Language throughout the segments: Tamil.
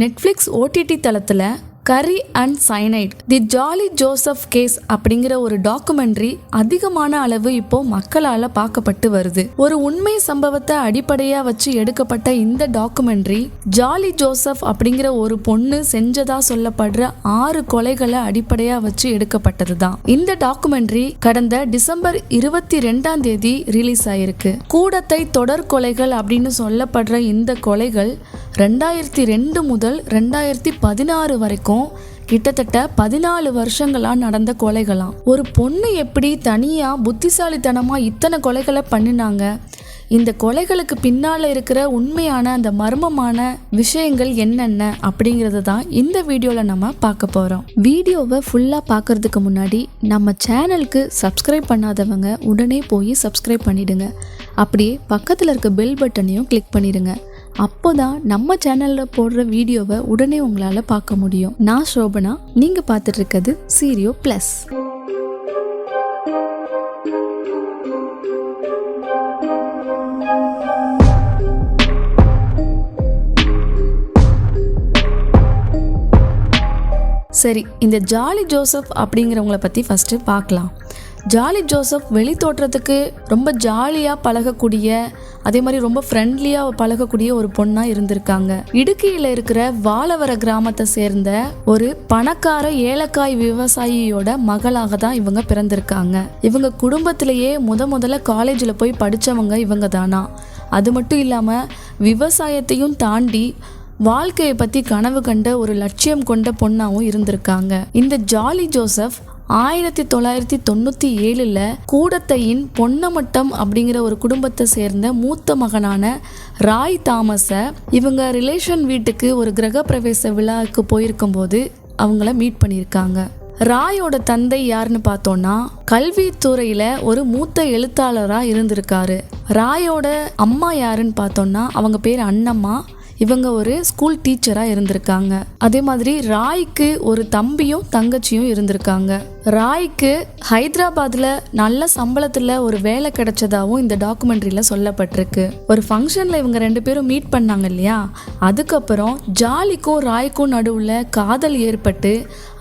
நெட்ஃப்ளிக்ஸ் ஓடிடி தளத்தில் curry and cyanide the Jolly Joseph case அப்படிங்கிற ஒரு டாக்குமெண்ட்ரி அதிகமான அளவு இப்போ மக்களால் பார்க்கப்பட்டு வருது. ஒரு உண்மை சம்பவத்தை அடிப்படையா வச்சு எடுக்கப்பட்ட இந்த டாக்குமெண்ட்ரி ஜாலி ஜோசப் அப்படிங்கிற ஒரு பொண்ணு செஞ்சதா சொல்லப்படுற 6 கொலைகளை அடிப்படையா வச்சு எடுக்கப்பட்டது தான். இந்த டாக்குமெண்ட்ரி கடந்த டிசம்பர் 22 ரிலீஸ் ஆயிருக்கு. கூடத்தை தொடர் கொலைகள் அப்படின்னு சொல்லப்படுற இந்த கொலைகள் 2002 முதல் 2016 வரைக்கும் கிட்டத்தட்ட 14 வருஷங்களா நடந்த கொலைகளாம். ஒரு பொண்ணு எப்படி தனியா புத்திசாலித்தனமா இத்தனை கொலைகளை பண்ணினாங்க, இந்த கொலைகளுக்கு பின்னால இருக்கிற உண்மையான அந்த மர்மமான விஷயங்கள் என்னென்ன அப்படிங்கறது தான் இந்த வீடியோல நம்ம பார்க்க போறோம். வீடியோவை ஃபுல்லா பார்க்கறதுக்கு முன்னாடி நம்ம சேனலுக்கு சப்ஸ்கிரைப் பண்ணாதவங்க உடனே போய் சப்ஸ்கிரைப் பண்ணிடுங்க. அப்படியே பக்கத்துல இருக்க பெல் பட்டனையும் கிளிக் பண்ணிடுங்க. அப்போதான் நம்ம சேனல்ல போடுற வீடியோவை உடனே உங்களால பார்க்க முடியும். நான் சோபனா, நீங்க பார்த்துட்டு இருக்கிறது சீரியோ பிளஸ். சரி, இந்த ஜாலி ஜோசப் அப்படிங்கிறவங்கள பற்றி ஃபஸ்ட்டு பார்க்கலாம். ஜாலி ஜோசப் வெளி தோற்றத்துக்கு ரொம்ப ஜாலியாக பழகக்கூடிய, அதே மாதிரி ரொம்ப ஃப்ரெண்ட்லியாக பழகக்கூடிய ஒரு பொண்ணாக இருந்திருக்காங்க. இடுக்கியில் இருக்கிற வாழவர கிராமத்தை சேர்ந்த ஒரு பணக்கார ஏலக்காய் விவசாயியோட மகளாக தான் இவங்க பிறந்திருக்காங்க. இவங்க குடும்பத்திலேயே முதல்ல காலேஜில் போய் படித்தவங்க இவங்க தானா. அது மட்டும் இல்லாமல் விவசாயத்தையும் தாண்டி வாழ்க்கையை பற்றி கனவு கண்ட ஒரு லட்சியம் கொண்ட பொண்ணாகவும் இருந்திருக்காங்க. இந்த ஜாலி ஜோசப் 1997 கூடத்தையின் பொன்னமட்டம் அப்படிங்கிற ஒரு குடும்பத்தை சேர்ந்த மூத்த மகனான ராய் தாமஸை இவங்க ரிலேஷன் வீட்டுக்கு ஒரு கிரக பிரவேச விழாவுக்கு போயிருக்கும் போது அவங்கள மீட் பண்ணியிருக்காங்க. ராயோட தந்தை யாருன்னு பார்த்தோம்னா கல்வித்துறையில ஒரு மூத்த எழுத்தாளராக இருந்திருக்காரு. ராயோட அம்மா யாருன்னு பார்த்தோம்னா அவங்க பேர் அன்னம்மா. இவங்க ஒரு ஸ்கூல் டீச்சராக இருந்திருக்காங்க. அதே மாதிரி ராய்க்கு ஒரு தம்பியும் தங்கச்சியும் இருந்திருக்காங்க. ராய்க்கு ஹைதராபாத்தில் நல்ல சம்பளத்தில் ஒரு வேலை கிடைச்சதாகவும் இந்த டாக்குமெண்ட்ரியில் சொல்லப்பட்டிருக்கு. ஒரு ஃபங்க்ஷனில் இவங்க 2 பேரும் மீட் பண்ணாங்க இல்லையா, அதுக்கப்புறம் ஜாலிக்கும் ராய்க்கும் நடுவில் காதல் ஏற்பட்டு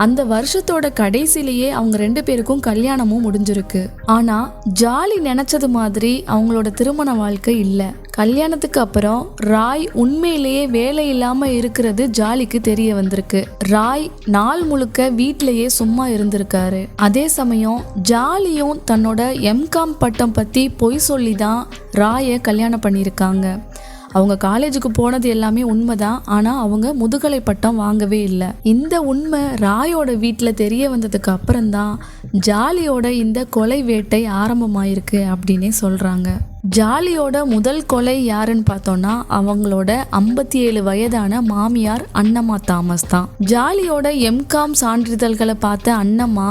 அந்த வருஷத்தோட கடைசியிலேயே அவங்க 2 பேருக்கும் கல்யாணமும் முடிஞ்சிருக்கு. ஆனால் ஜாலி நினச்சது மாதிரி அவங்களோட திருமண வாழ்க்கை இல்லை. கல்யாணத்துக்கு அப்புறம் ராய் உண்மையிலேயே வேலை இல்லாம இருக்கிறது ஜாலிக்கு தெரிய வந்திருக்கு. ராய் நாள் முழுக்க வீட்டிலேயே சும்மா இருந்திருக்காரு. அதே சமயம் ஜாலியும் தன்னோட எம்காம் பட்டம் பத்தி பொய் சொல்லி தான் ராயை கல்யாணம் பண்ணியிருக்காங்க. அவங்க காலேஜுக்கு போனது எல்லாமே உண்மைதான், ஆனால் அவங்க முதுகலை பட்டம் வாங்கவே இல்லை. இந்த உண்மை ராயோட வீட்டில் தெரிய வந்ததுக்கு அப்புறம்தான் ஜாலியோட இந்த கொலை வேட்டை ஆரம்பமாயிருக்கு அப்படின்னே சொல்கிறாங்க. ஜாலியோட முதல் கொலை யாருன்னு பார்த்தோம்னா அவங்களோட 57 வயதான மாமியார் அன்னம்மா தாமஸ் தான். ஜாலியோட எம்காம் சான்றிதழ்களை பார்த்த அன்னம்மா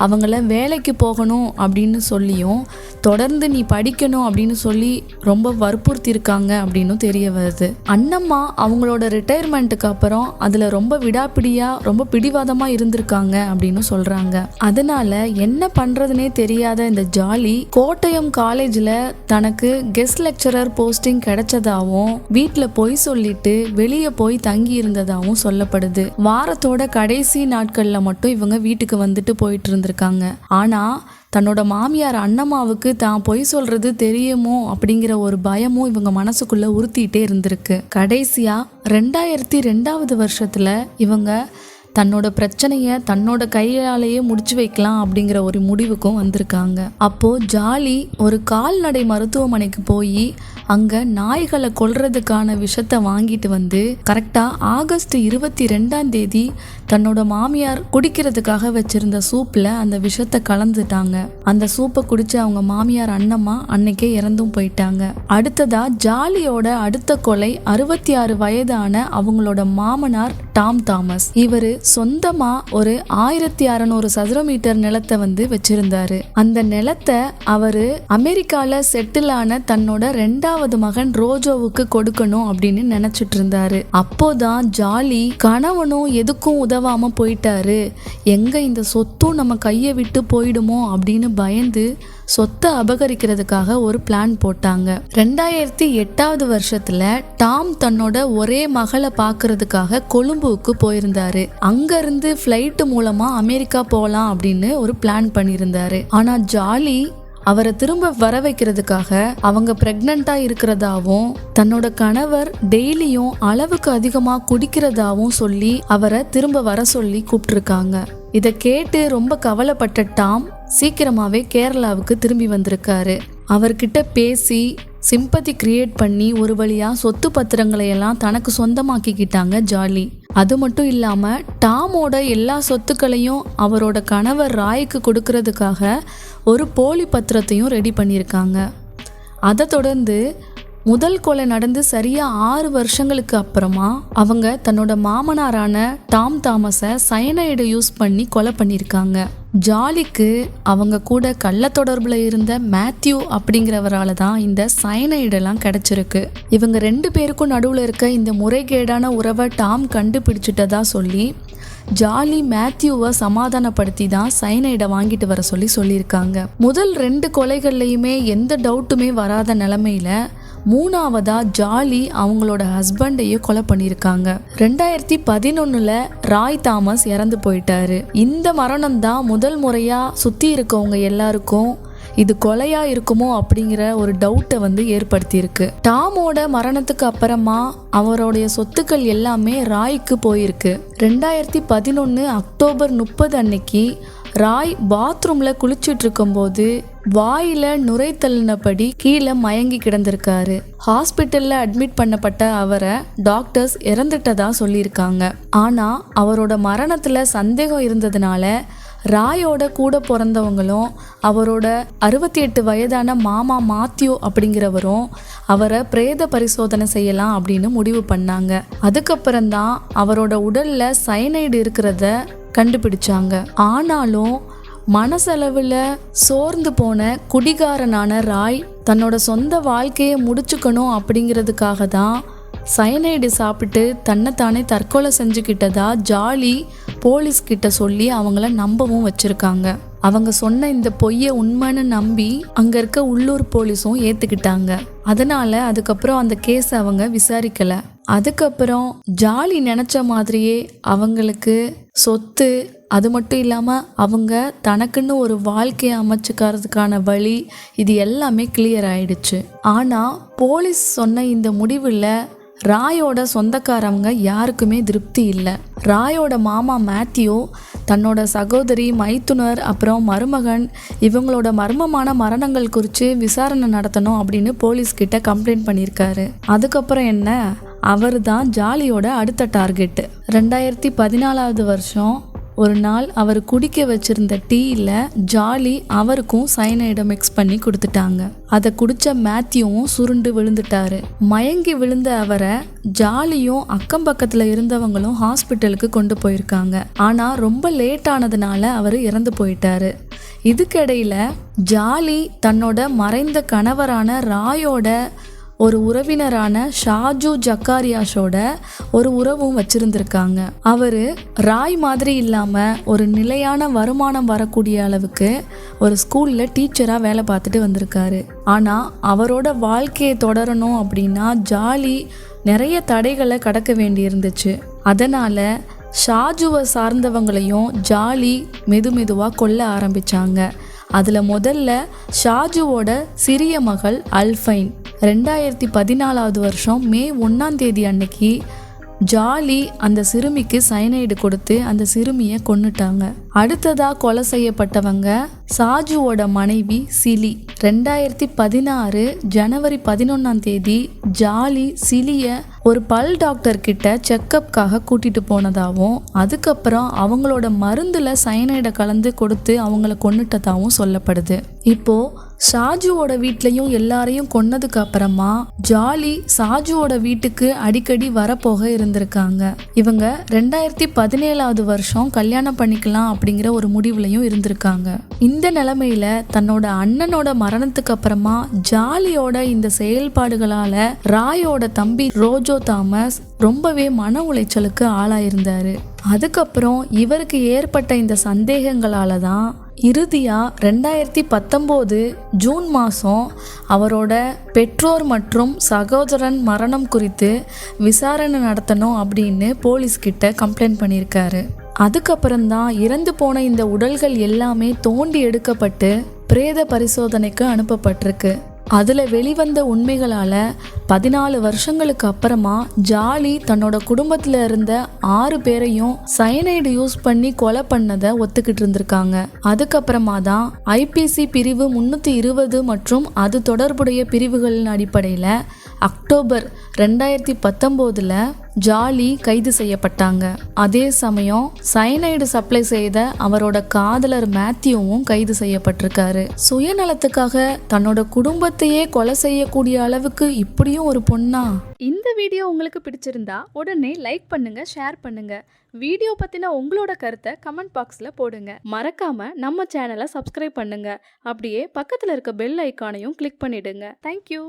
அவங்கள வேலைக்கு போகணும் அப்படின்னு சொல்லியும் தொடர்ந்து நீ படிக்கணும் அப்படின்னு சொல்லி ரொம்ப வற்புறுத்தியிருக்காங்க அப்படின்னு தெரிய வருது. அன்னம்மா அவங்களோட ரிட்டையர்மெண்ட்டுக்கு அப்புறம் அதில் ரொம்ப விடாப்பிடியாக ரொம்ப பிடிவாதமாக இருந்திருக்காங்க அப்படின்னு சொல்கிறாங்க. அதனால என்ன பண்ணுறதுனே தெரியாத இந்த ஜாலி கோட்டயம் காலேஜில் தனக்கு கெஸ்ட் லெக்சரர் போஸ்டிங் கிடைச்சதாகவும் வீட்டில் போய் சொல்லிட்டு வெளியே போய் தங்கி இருந்ததாகவும் சொல்லப்படுது. வாரத்தோட கடைசி நாட்களில் மட்டும் இவங்க வீட்டுக்கு வந்துட்டு போயிட்டு இருந்திருக்காங்க. ஆனா தன்னோட மாமியார் அன்னம்மாவுக்கு தான் பொய் சொல்றது தெரியுமோ அப்படிங்கிற ஒரு பயமும் இவங்க மனசுக்குள்ள உறுத்திட்டே இருந்திருக்கு. கடைசியா 2002 வருஷத்துல இவங்க தன்னோட பிரச்சனைய தன்னோட கையாலேயே முடிச்சு வைக்கலாம் அப்படிங்கிற ஒரு முடிவுக்கும் வந்திருக்காங்க. அப்போ ஜாலி ஒரு கால்நடை மருத்துவமனைக்கு போய் அங்க நாய்களை கொல்றதுக்கான விஷத்தை வாங்கிட்டு வந்து கரெக்டா ஆகஸ்ட் 22 தன்னோட மாமியார் குடிக்கிறதுக்காக வச்சிருந்த சூப்ல அந்த விஷத்தை கலந்துட்டாங்க. அந்த சூப்பை குடிச்சு அவங்க மாமியார் அன்னம்மா அன்னைக்கே இறந்தும் போயிட்டாங்க. அடுத்ததா ஜாலியோட அடுத்த கொலை 66 வயதான அவங்களோட மாமனார் டாம் தாமஸ். இவரு சொந்தமா ஒரு 1600 சதுர மீட்டர் நிலத்தை வந்து வச்சிருந்தாரு. அந்த நிலத்தை அவரு அமெரிக்கால செட்டில் ஆன தன்னோட 2வது மகன் ரோஜோவுக்கு கொடுக்கணும் அப்படின்னு நினைச்சிட்டு இருந்தாரு. அப்போதான் ஜாலி கணவனும் எதுக்கும் உதவாம போயிட்டாரு, எங்க இந்த சொத்தும் நம்ம கையை விட்டு போயிடுமோ அப்படின்னு பயந்து சொத்தை அபகரிக்கிறதுக்காக ஒரு பிளான் போட்டாங்க. 2008 வருஷத்துல டாம் தன்னோட ஒரே மகளை பாக்குறதுக்காக கொழும்புக்கு போயிருந்தாரு. அங்க இருந்து ஃபிளைட் மூலமா அமெரிக்கா போலாம் அப்படின்னு ஒரு பிளான் பண்ணியிருந்தாரு. ஆனா ஜாலி அவரை திரும்ப வர வைக்கிறதுக்காக அவங்க பிரெக்னண்டா இருக்கிறதாவும் தன்னோட கணவர் டெய்லியும் அளவுக்கு அதிகமா குடிக்கிறதாவும் சொல்லி அவரை திரும்ப வர சொல்லி கூப்பிட்டுருக்காங்க. இதை கேட்டு ரொம்ப கவலைப்பட்ட டாம் சீக்கிரமாவே கேரளாவுக்கு திரும்பி வந்திருக்காரு. அவர்கிட்ட பேசி சிம்பத்தி கிரியேட் பண்ணி ஒரு வழியா சொத்து பத்திரங்களை எல்லாம் தனக்கு சொந்தமாக்கிக்கிட்டாங்க ஜாலி. அது மட்டும் இல்லாம டாமோட எல்லா சொத்துக்களையும் அவரோட கணவர் ராய்க்கு கொடுக்கறதுக்காக ஒரு போலி பத்திரத்தையும் ரெடி பண்ணியிருக்காங்க. அதை தொடர்ந்து முதல் கொலை நடந்து சரியா 6 வருஷங்களுக்கு அப்புறமா அவங்க தன்னோட மாமனாரான டாம் தாமஸை சயனைடை யூஸ் பண்ணி கொலை பண்ணியிருக்காங்க. ஜாலிக்கு அவங்க கூட கள்ள தொடர்புல இருந்த மேத்யூ அப்படிங்கிறவரால தான் இந்த சயனைடெல்லாம் கிடைச்சிருக்கு. இவங்க 2 பேருக்கும் நடுவில் இருக்க இந்த முறைகேடான உறவை டாம் கண்டுபிடிச்சிட்டதா சொல்லி ஜாலி மேத்யூவை சமாதானப்படுத்தி தான் சயனைடை வாங்கிட்டு வர சொல்லியிருக்காங்க. முதல் 2 கொலைகள்லையுமே எந்த டவுட்டுமே வராத நிலைமையில 3ஆவதா ஜாலி அவங்களோட ஹஸ்பண்டையே கொலை பண்ணியிருக்காங்க. 2011 ராய் தாமஸ் இறந்து போயிட்டாரு. இந்த மரணம் தான் முதல் முறையா சுத்தி இருக்கவங்க எல்லாருக்கும் இது கொலையா இருக்குமோ அப்படிங்கிற ஒரு டவுட்டை ஏற்படுத்தியிருக்கு. டாமோட மரணத்துக்கு அப்புறமா அவருடைய சொத்துக்கள் எல்லாமே ராய்க்கு போயிருக்கு. 2011 அக்டோபர் 30 அன்னைக்கு ராய் பாத்ரூம்ல குளிச்சுட்டு இருக்கும்போது வாயில நுரை தள்ளினபடி கீழே மயங்கி கிடந்திருக்காரு. ஹாஸ்பிட்டல்ல அட்மிட் பண்ணப்பட்ட அவரை டாக்டர்ஸ் இறந்துட்டதா சொல்லியிருக்காங்க. ஆனா அவரோட மரணத்துல சந்தேகம் இருந்ததுனால ராயோட கூட பிறந்தவங்களும் அவரோட 68 வயதான மாமா மாத்யூ அப்படிங்கிறவரும் அவரை பிரேத பரிசோதனை செய்யலாம் அப்படின்னு முடிவு பண்ணாங்க. அதுக்கப்புறம்தான் அவரோட உடல்ல சயனைடு இருக்கிறத கண்டுபிடிச்சாங்க. ஆனாலும் மனசளவில் சோர்ந்து போன குடிகாரனான ராய் தன்னோட சொந்த வாழ்க்கையை முடிச்சுக்கணும் அப்படிங்கிறதுக்காக தான் சயனைடு சாப்பிட்டு தன்னைத்தானே தற்கொலை செஞ்சுக்கிட்டதா ஜாலி போலீஸ்கிட்ட சொல்லி அவங்கள நம்பவும் வச்சிருக்காங்க. அவங்க சொன்ன இந்த பொய்யை உண்மைன்னு நம்பி அங்க இருக்க உள்ளூர் போலீஸும் ஏத்துக்கிட்டாங்க. அதனால அதுக்கப்புறம் அந்த கேஸை அவங்க விசாரிக்கல. அதுக்கப்புறம் ஜாலி நினைச்ச மாதிரியே அவங்களுக்கு சொத்து, அது மட்டும் இல்லாம அவங்க தனக்குன்னு ஒரு வாழ்க்கையை அமைச்சுக்கிறதுக்கான வழி, இது எல்லாமே கிளியர் ஆயிடுச்சு. ஆனா போலீஸ் சொன்ன இந்த முடிவுல ராயோட சொந்தக்காரவங்க யாருக்குமே திருப்தி இல்லை. ராயோட மாமா மேத்யூ தன்னோட சகோதரி, மைத்துனர், அப்புறம் மருமகன் இவங்களோட மர்மமான மரணங்கள் குறித்து விசாரணை நடத்தணும் அப்படின்னு போலீஸ்கிட்ட கம்ப்ளைண்ட் பண்ணியிருக்காரு. அதுக்கப்புறம் என்ன, அவர் தான் ஜாலியோட அடுத்த டார்கெட்டு. 2014 வருஷம் ஒரு நாள் அவர் குடிக்க வச்சிருந்த டீயில் ஜாலி அவருக்கும் சயனைடை மிக்ஸ் பண்ணி கொடுத்துட்டாங்க. அதை குடிச்ச மேத்யூவும் சுருண்டு விழுந்துட்டாரு. மயங்கி விழுந்த அவரை ஜாலியும் அக்கம் பக்கத்துல இருந்தவங்களும் ஹாஸ்பிட்டலுக்கு கொண்டு போயிருக்காங்க. ஆனா ரொம்ப லேட் ஆனதுனால அவர் இறந்து போயிட்டாரு. இதுக்கிடையில ஜாலி தன்னோட மறைந்த கணவரான ராயோட ஒரு உறவினரான ஷாஜு ஜக்காரியாஷோட ஒரு உறவும் வச்சிருந்திருக்காங்க. அவரு ராய் மாதிரி இல்லாம ஒரு நிலையான வருமானம் வரக்கூடிய அளவுக்கு ஒரு ஸ்கூல்ல டீச்சரா வேலை பார்த்துட்டு வந்திருக்காரு. ஆனா அவரோட வாழ்க்கையை தொடரணும் அப்படின்னா ஜாலி நிறைய தடைகளை கடக்க வேண்டி இருந்துச்சு. அதனால ஷாஜுவை சார்ந்தவங்களையும் ஜாலி மெதுவா கொல்ல ஆரம்பிச்சாங்க. அதுல முதல்ல ஷாஜுவோட சிறிய மகள் அல்ஃபைன் 2014 வருஷம் மே 1 அன்னைக்கு ஜாலி அந்த சிறுமிக்கு சயனைடு கொடுத்து அந்த சிறுமியை கொன்னுட்டாங்க. அடுத்ததா கொலை செய்யப்பட்டவங்க ஷாஜுவோட மனைவி சிலி. 2016 ஜனவரி 11 ஜாலி சிலிய ஒரு பல் டாக்டர் கிட்ட செக்கப்காக கூட்டிட்டு போனதாகவும் அதுக்கப்புறம் அவங்களோட மருந்துல சயனைடை கலந்து கொடுத்து அவங்கள கொன்னுட்டதாகவும் சொல்லப்படுது. இப்போ ஷாஜுவோட வீட்லயும் எல்லாரையும் கொன்னதுக்கு அப்புறமா ஜாலி ஷாஜுவோட வீட்டுக்கு அடிக்கடி வரப்போக இருந்திருக்காங்க. இவங்க 2017 வருஷம் கல்யாணம் பண்ணிக்கலாம் அப்படிங்கிற ஒரு முடிவுலையும் இருந்திருக்காங்க. இந்த நிலைமையில தன்னோட அண்ணனோட மரணத்துக்கு அப்புறமா ஜாலியோட இந்த செயல்பாடுகளால ராயோட தம்பி ரோஜோ தாமஸ் ரொம்பவே மன உளைச்சலுக்கு ஆளாயிருந்தாரு. அதுக்கப்புறம் இவருக்கு ஏற்பட்ட இந்த சந்தேகங்களால தான் இறுதியாக 2019 ஜூன் மாதம் அவரோட பெற்றோர் மற்றும் சகோதரன் மரணம் குறித்து விசாரணை நடத்தணும் அப்படின்னு போலீஸ்கிட்ட கம்ப்ளைண்ட் பண்ணியிருக்காரு. அதுக்கப்புறம்தான் இறந்து போன இந்த உடல்கள் எல்லாமே தோண்டி எடுக்கப்பட்டு பிரேத பரிசோதனைக்கு அனுப்பப்பட்டிருக்கு. அதில் வெளிவந்த உண்மைகளால் 14 வருஷங்களுக்கு அப்புறமா ஜாலி தன்னோட குடும்பத்தில் இருந்த 6 பேரையும் சயனைடு யூஸ் பண்ணி கொலை பண்ணதை ஒத்துக்கிட்டு இருந்திருக்காங்க. அதுக்கப்புறமா தான் ஐபிசி பிரிவு 320 மற்றும் அது தொடர்புடைய பிரிவுகளின் அடிப்படையில் அக்டோபர் 2019 ஜாலி கைது செய்யப்பட்டாங்க. அதே சமயம் சயனைடு சப்ளை செய்த அவரோட காதலர் மேத்யூவும் கைது செய்யப்பட்டிருக்காரு. சுயநலத்துக்காக தன்னோட குடும்பத்தையே கொலை செய்யக்கூடிய அளவுக்கு இப்படியும் ஒரு பொண்ணா? இந்த வீடியோ உங்களுக்கு பிடிச்சிருந்தா உடனே லைக் பண்ணுங்க, ஷேர் பண்ணுங்க. வீடியோ பத்தின உங்களோட கருத்தை கமெண்ட் பாக்ஸ்ல போடுங்க. மறக்காம நம்ம சேனலை சப்ஸ்கிரைப் பண்ணுங்க. அப்படியே பக்கத்துல இருக்க பெல் ஐக்கானையும் கிளிக் பண்ணிடுங்க. தேங்க்யூ.